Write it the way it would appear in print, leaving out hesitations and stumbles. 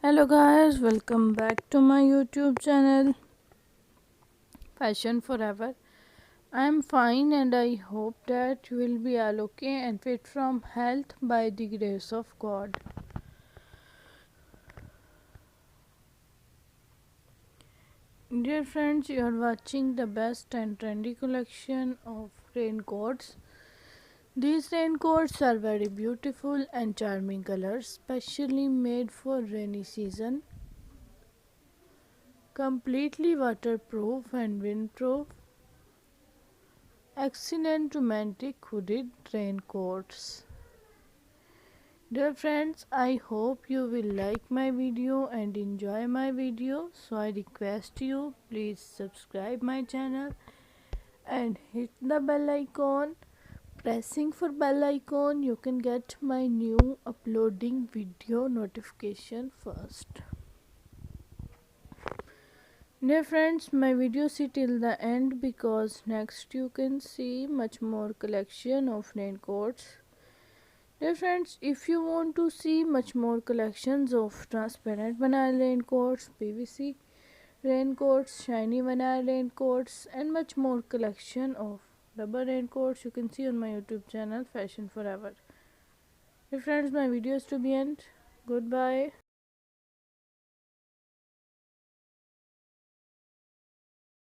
Hello guys, welcome back to my YouTube channel Fashion Forever. I'm fine and I hope that you will be all okay and fit from health by the grace of God. Dear friends, you are watching the best and trendy collection of raincoats. These raincoats are very beautiful and charming colors, specially made for rainy season, completely waterproof and windproof. Excellent romantic hooded raincoats. Dear friends, I hope you will like my video and enjoy my video. So I request you please subscribe my channel and hit the bell icon. Pressing for bell icon you can get my new uploading video notification first. Dear friends, my video see till the end because next you can see much more collection of raincoats. Dear friends, if you want to see much more collections of transparent vinyl raincoats, PVC raincoats, shiny vinyl raincoats and much more collection of rubber raincoats, you can see on my YouTube channel Fashion Forever. Dear friends, my video is to be end. Goodbye.